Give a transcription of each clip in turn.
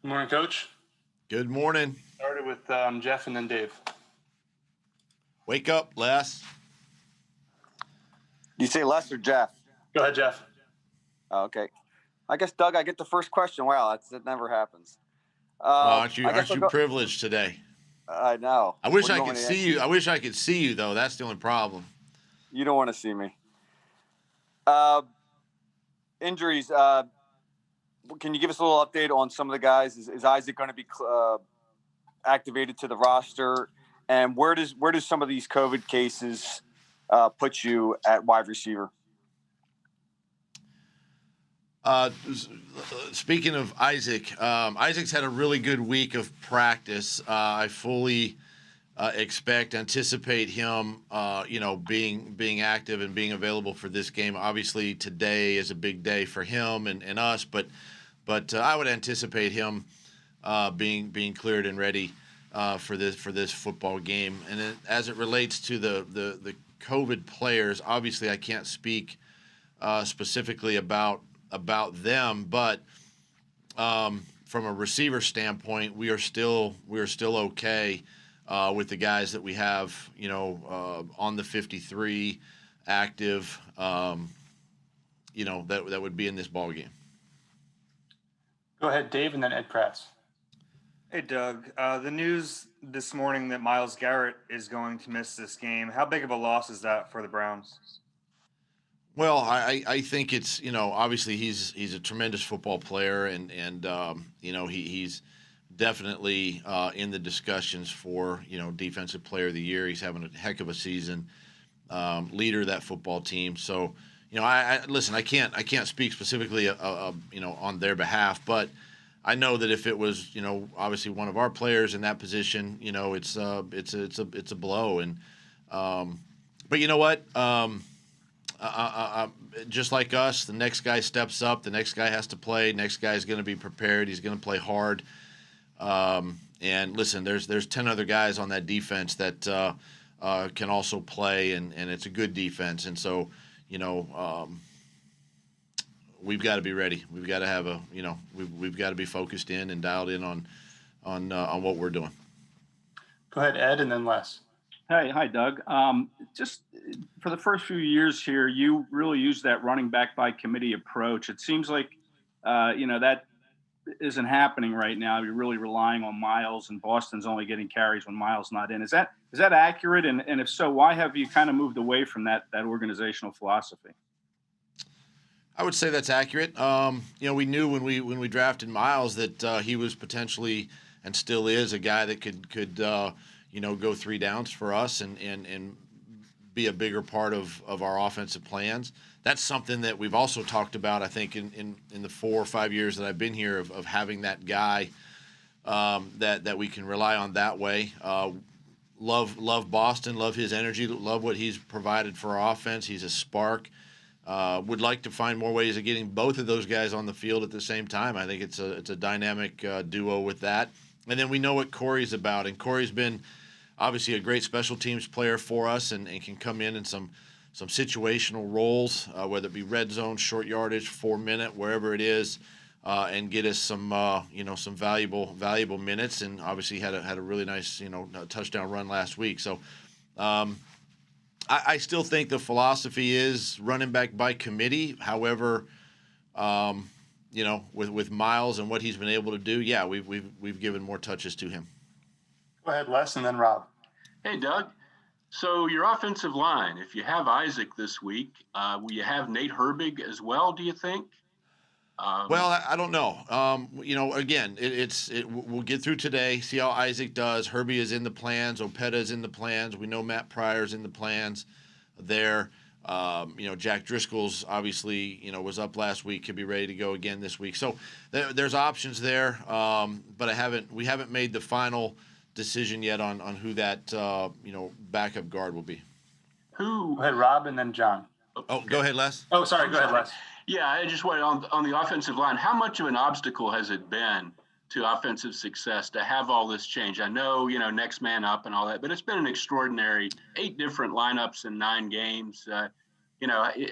Good morning, Coach. Good morning. Started with Jeff and then Dave. Wake up, Les. Do you say Les or Jeff? Go ahead, Jeff. Oh, okay. I guess, Doug, I get the first question. Wow, that never happens. Aren't you privileged today? I know. I wish I could see you. I wish I could see you, though. That's the only problem. You don't want to see me. Injuries. Can you give us a little update on some of the guys? Is Isaac going to be activated to the roster? And where does some of these COVID cases put you at wide receiver? Speaking of Isaac, Isaac's had a really good week of practice. I fully anticipate him, being active and being available for this game. Obviously, today is a big day for him and us, but I would anticipate him being cleared and ready for this football game. And as it relates to the COVID players, obviously I can't speak specifically about them, but from a receiver standpoint, we are still okay with the guys that we have, on the 53 active, that would be in this ball game. Go ahead, Dave, and then Ed Kratz. Hey, Doug. The news this morning that Myles Garrett is going to miss this game. How big of a loss is that for the Browns? Well, I think it's, obviously he's a tremendous football player, and he's definitely in the discussions for, Defensive Player of the Year. He's having a heck of a season, leader of that football team. So, listen, I can't speak specifically, on their behalf, but I know that if it was, obviously one of our players in that position, it's a blow. And but you know what? Just like us, the next guy steps up. The next guy has to play. Next guy's going to be prepared. He's going to play hard. And listen, there's 10 other guys on that defense that can also play, and it's a good defense. And so, we've got to be ready. We've got to have we've got to be focused in and dialed in on what we're doing. Go ahead, Ed, and then Les. Hey, hi, Doug. Just for the first few years here, you really used that running back by committee approach. It seems like, that isn't happening right now. You're really relying on Myles, and Boston's only getting carries when Myles not in. Is that accurate? And if so, why have you kind of moved away from that organizational philosophy? I would say that's accurate. We knew when we drafted Myles that he was potentially and still is a guy that could go 3 downs for us and be a bigger part of our offensive plans. That's something that we've also talked about, I think, in the 4 or 5 years that I've been here of having that guy that we can rely on that way. Love Boston, love his energy, love what he's provided for our offense. He's a spark. Would like to find more ways of getting both of those guys on the field at the same time. I think it's a dynamic duo with that. And then we know what Corey's about, and Corey's been obviously a great special teams player for us, and can come in some situational roles, whether it be red zone, short yardage, 4-minute, wherever it is, and get us some valuable minutes. And obviously had a really nice touchdown run last week. So I still think the philosophy is running back by committee. However, with Myles and what he's been able to do, yeah, we've given more touches to him. Go ahead, Les, and then Rob. Hey, Doug. So your offensive line, if you have Isaac this week, will you have Nate Herbig as well, do you think? Well, I don't know. Again, we'll get through today, see how Isaac does. Herbie is in the plans. Opeta is in the plans. We know Matt Pryor's in the plans there. Jack Driscoll's obviously, was up last week, could be ready to go again this week. So there's options there, but we haven't made the final decision yet on who that backup guard will be. Go ahead, Rob, and then John. Oh, go ahead, Les. Oh, sorry. Go ahead, Les. Yeah, I just wanted on the offensive line, how much of an obstacle has it been to offensive success to have all this change? I know, next man up and all that, but it's been an extraordinary 8 different lineups in 9 games.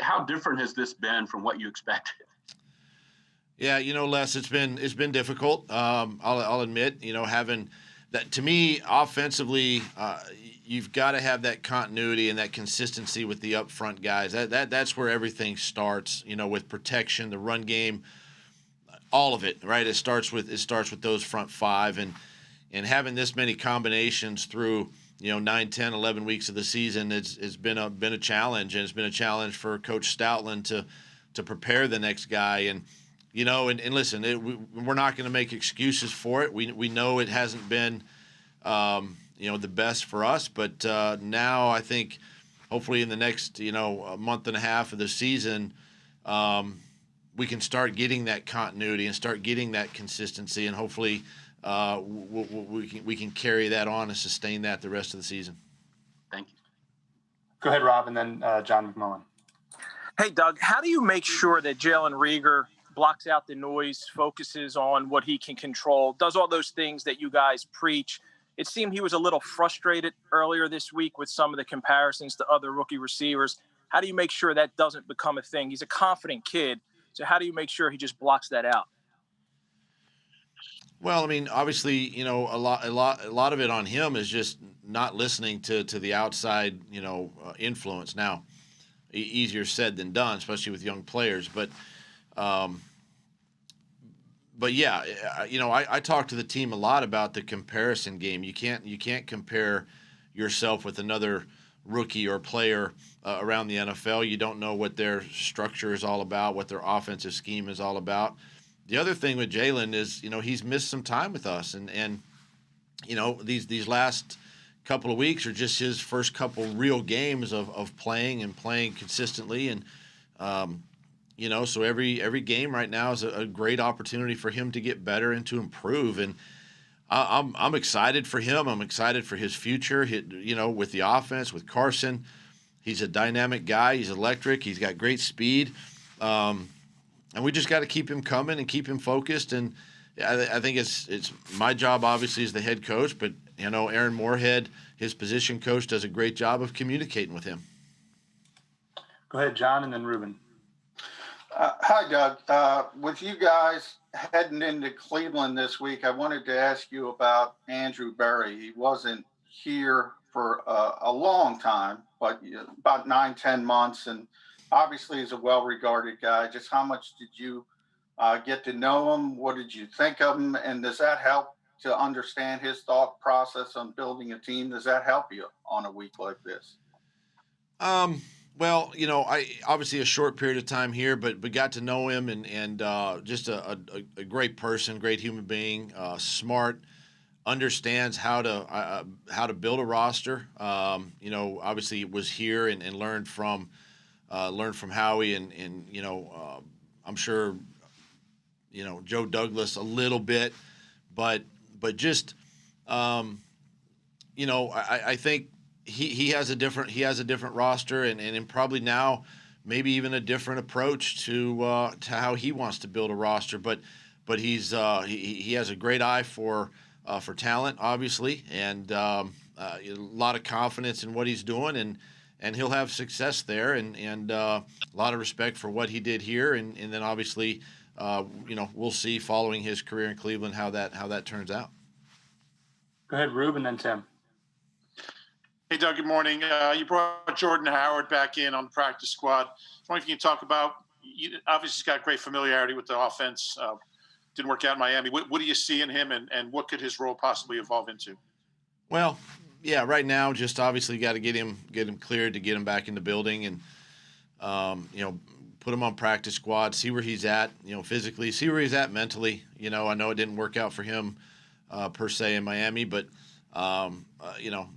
How different has this been from what you expected? Yeah, Les, it's been difficult. I'll admit, having that, to me, offensively, you've got to have that continuity and that consistency with the up front guys. That's where everything starts. With protection, the run game, all of it. Right? It starts with those front five, and having this many combinations through 9, 10, 11 weeks of the season has been a challenge, and it's been a challenge for Coach Stoutland to prepare the next guy. And listen, we're not going to make excuses for it. We know it hasn't been the best for us, but now I think hopefully in the next a month and a half of the season, we can start getting that continuity and start getting that consistency, and hopefully we can carry that on and sustain that the rest of the season. Thank you. Go ahead, Rob, and then John McMullen. Hey, Doug, how do you make sure that Jalen Reagor blocks out the noise, focuses on what he can control, does all those things that you guys preach? It seemed he was a little frustrated earlier this week with some of the comparisons to other rookie receivers. How do you make sure that doesn't become a thing? He's a confident kid, so how do you make sure he just blocks that out? Well, I mean, obviously, a lot of it on him is just not listening to the outside, influence. Now, easier said than done, especially with young players. But yeah, I talk to the team a lot about the comparison game. You can't compare yourself with another rookie or player around the NFL. You don't know what their structure is all about, what their offensive scheme is all about. The other thing with Jalen is, he's missed some time with us, and these last couple of weeks are just his first couple real games of playing consistently, and so every game right now is a great opportunity for him to get better and to improve. And I'm excited for him. I'm excited for his future. With the offense, with Carson, he's a dynamic guy. He's electric. He's got great speed, and we just got to keep him coming and keep him focused. And I think it's my job, obviously, as the head coach, but Aaron Moorhead, his position coach, does a great job of communicating with him. Go ahead, John, and then Ruben. Hi, Doug. With you guys heading into Cleveland this week, I wanted to ask you about Andrew Berry. He wasn't here for a long time, but about 9, 10 months, and obviously he's a well-regarded guy. Just how much did you get to know him? What did you think of him? And does that help to understand his thought process on building a team? Does that help you on a week like this? Well, I obviously a short period of time here, but got to know him and just a great person, great human being, smart, understands how to build a roster. Obviously was here and learned from Howie and I'm sure Joe Douglas a little bit, but just I think. He has a different roster and probably now maybe even a different approach to how he wants to build a roster. But he has a great eye for talent, obviously, and a lot of confidence in what he's doing, and he'll have success there, and a lot of respect for what he did here, and then obviously we'll see following his career in Cleveland how that turns out. Go ahead, Ruben, and then Tim. Hey, Doug, good morning. You brought Jordan Howard back in on the practice squad. I was wondering if you can talk about, obviously he's got great familiarity with the offense. Didn't work out in Miami. What do you see in him, and what could his role possibly evolve into? Well, yeah, right now just obviously got to get him cleared to get him back in the building and, put him on practice squad, see where he's at, physically, see where he's at mentally. I know it didn't work out for him per se in Miami, but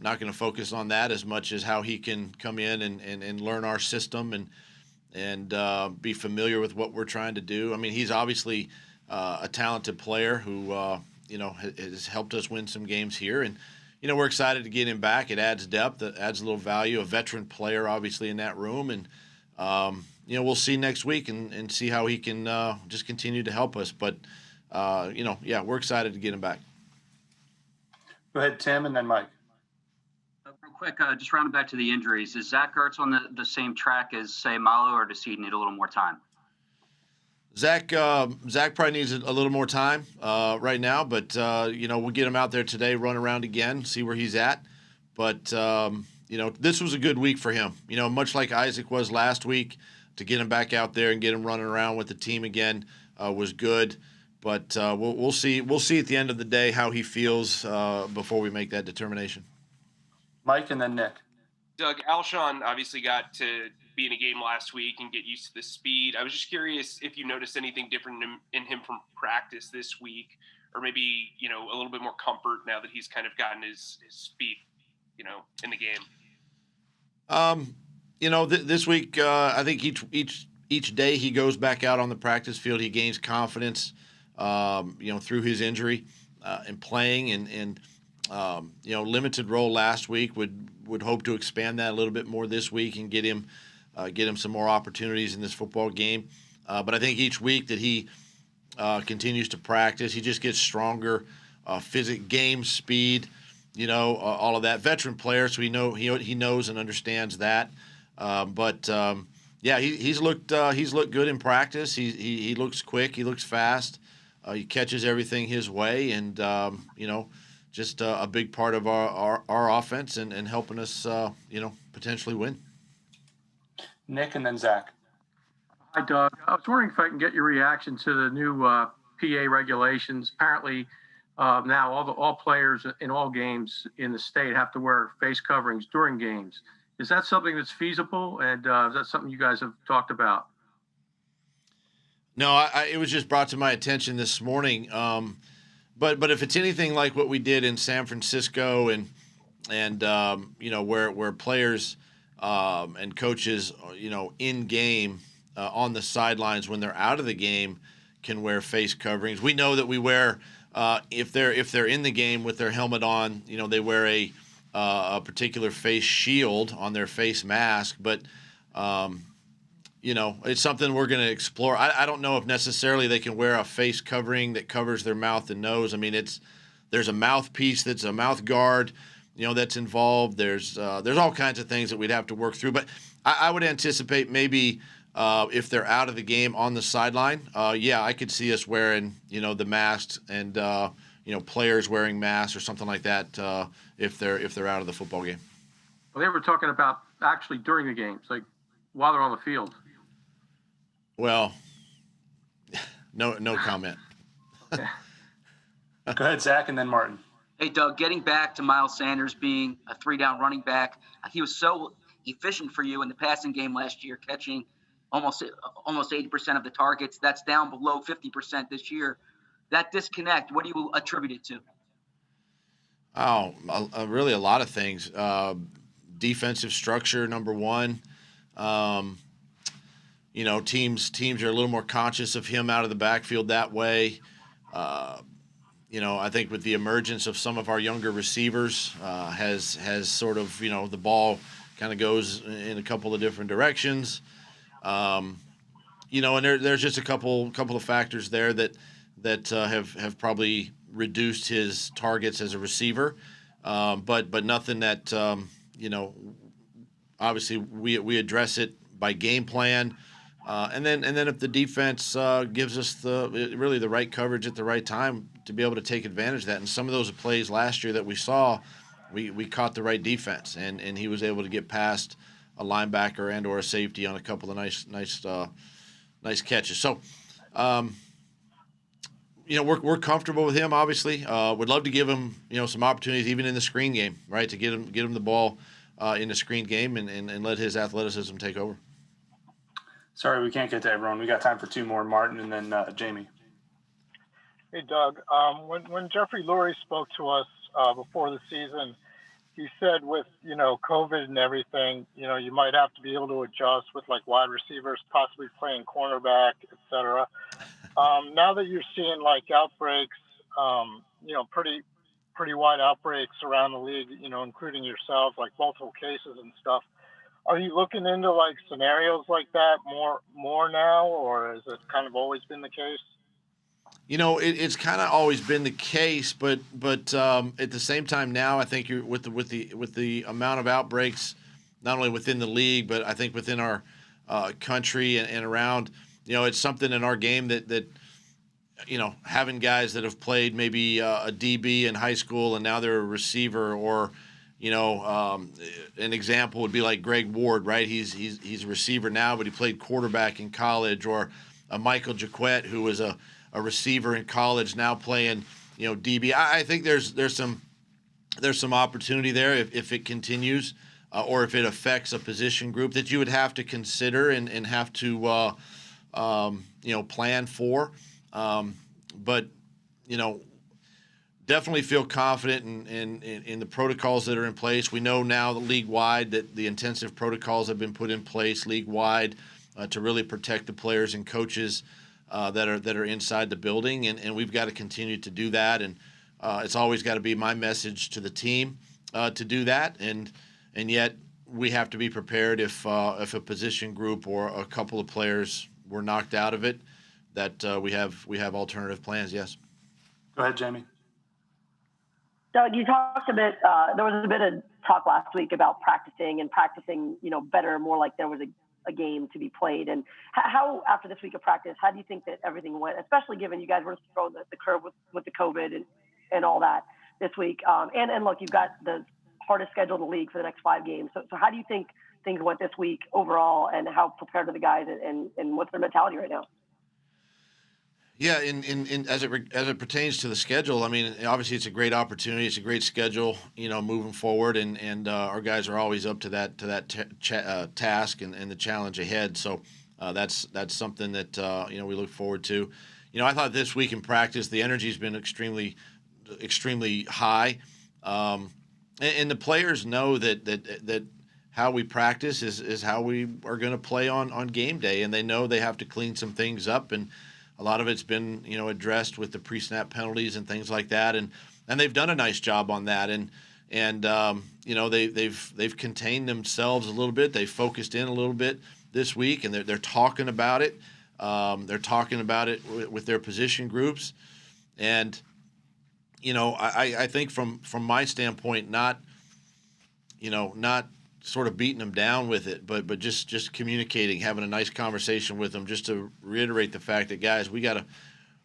not going to focus on that as much as how he can come in and learn our system and be familiar with what we're trying to do. I mean, he's obviously a talented player who, has helped us win some games here. And, we're excited to get him back. It adds depth. It adds a little value. A veteran player, obviously, in that room. And, we'll see next week and see how he can just continue to help us. But, we're excited to get him back. Go ahead, Tim, and then Mike. Real quick, just rounding back to the injuries. Is Zach Gertz on the same track as Seumalo, or does he need a little more time? Zach probably needs a little more time right now, but we'll get him out there today, run around again, see where he's at. But this was a good week for him. Much like Isaac was last week, to get him back out there and get him running around with the team again was good. But we'll see. We'll see at the end of the day how he feels before we make that determination. Mike and then Nick. Doug, Alshon obviously got to be in a game last week and get used to the speed. I was just curious if you noticed anything different in him from practice this week, or maybe, a little bit more comfort now that he's kind of gotten his speed, in the game. This week, I think each day he goes back out on the practice field, he gains confidence, through his injury and playing and limited role last week. Would hope to expand that a little bit more this week and get him some more opportunities in this football game. But I think each week that he continues to practice, he just gets stronger, game speed, all of that. Veteran player, so he knows and understands that. He's looked good in practice. He looks quick. He looks fast. He catches everything his way, and just a big part of our offense and helping us potentially win. Nick and then Zach. Hi, Doug. I was wondering if I can get your reaction to the new PA regulations. Apparently, now all players in all games in the state have to wear face coverings during games. Is that something that's feasible, and is that something you guys have talked about? No, it was just brought to my attention this morning. But if it's anything like what we did in San Francisco and where players and coaches in game on the sidelines when they're out of the game can wear face coverings. We know that we wear if they're in the game with their helmet on, they wear a particular face shield on their face mask, but it's something we're going to explore. I don't know if necessarily they can wear a face covering that covers their mouth and nose. I mean, there's a mouthpiece that's a mouth guard, that's involved. There's all kinds of things that we'd have to work through. But I would anticipate maybe if they're out of the game on the sideline, I could see us wearing, the masks and players wearing masks or something like that if they're out of the football game. Well, they were talking about actually during the games, like while they're on the field. Well, no comment. Okay. Go ahead, Zach, and then Martin. Hey, Doug, getting back to Miles Sanders being a 3-down running back, he was so efficient for you in the passing game last year, catching almost 80% of the targets. That's down below 50% this year. That disconnect, what do you attribute it to? Oh, really a lot of things. Defensive structure, number one. Teams are a little more conscious of him out of the backfield that way. I think with the emergence of some of our younger receivers, has sort of, the ball kind of goes in a couple of different directions. And there's just a couple of factors there that have probably reduced his targets as a receiver. But nothing that, obviously we address it by game plan. And then if the defense gives us the right coverage at the right time to be able to take advantage of that. And some of those plays last year that we saw, we caught the right defense, and he was able to get past a linebacker and or a safety on a couple of nice catches. So, we're comfortable with him. Obviously, would love to give him some opportunities even in the screen game, right? To get him the ball in the screen game and let his athleticism take over. Sorry, we can't get to everyone. We got time for two more, Martin and then Jamie. Hey, Doug. When Jeffrey Lurie spoke to us before the season, he said with, COVID and everything, you might have to be able to adjust with like wide receivers, possibly playing cornerback, et cetera. Now that you're seeing like outbreaks, pretty wide outbreaks around the league, including yourselves, like multiple cases and stuff. Are you looking into like scenarios like that more now, or has it kind of always been the case? It's kind of always been the case, but at the same time now, I think you're with the amount of outbreaks, not only within the league, but I think within our country and around. it's something in our game that having guys that have played maybe a DB in high school and now they're a receiver, or an example would be like Greg Ward, right? He's a receiver now, but he played quarterback in college, or Michael Jaquette, who was a receiver in college, now playing DB. I think there's some opportunity there if it continues, or if it affects a position group that you would have to consider and have to plan for. But definitely feel confident in the protocols that are in place. We know now league-wide that the intensive protocols have been put in place league-wide to really protect the players and coaches that are inside the building, and we've got to continue to do that. And it's always got to be my message to the team to do that, and yet we have to be prepared if a position group or a couple of players were knocked out of it, that we have alternative plans. Yes. Go ahead, Jamie. Doug, you talked a bit. There was a bit of talk last week about practicing, better, more like there was a game to be played. And how, after this week of practice, how do you think that everything went, especially given you guys were throwing the curve with the COVID and all that this week? And look, you've got the hardest schedule in the league for the next 5 games. So how do you think things went this week overall, and how prepared are the guys, and what's their mentality right now? Yeah, as it pertains to the schedule, I mean, obviously it's a great opportunity. It's a great schedule, moving forward, and our guys are always up to that task and the challenge ahead. So that's something that we look forward to. I thought this week in practice the energy's been extremely high, and the players know that how we practice is how we are going to play on game day, and they know they have to clean some things up, and a lot of it's been, addressed with the pre-snap penalties and things like that, and they've done a nice job on that, and they've contained themselves a little bit. They focused in a little bit this week, and they're talking about it. They're talking about it with their position groups, and I think from my standpoint, not sort of beating them down with it, but just communicating, having a nice conversation with them, just to reiterate the fact that, guys, we got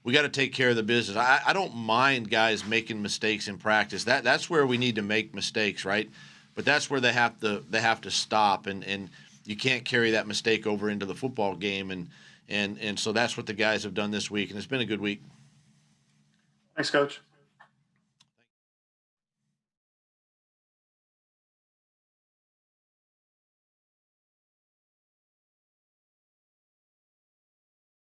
to take care of the business. I don't mind guys making mistakes in practice. That's where we need to make mistakes, right? But that's where they have to stop, and you can't carry that mistake over into the football game, and so that's what the guys have done this week, and it's been a good week. Thanks, Coach.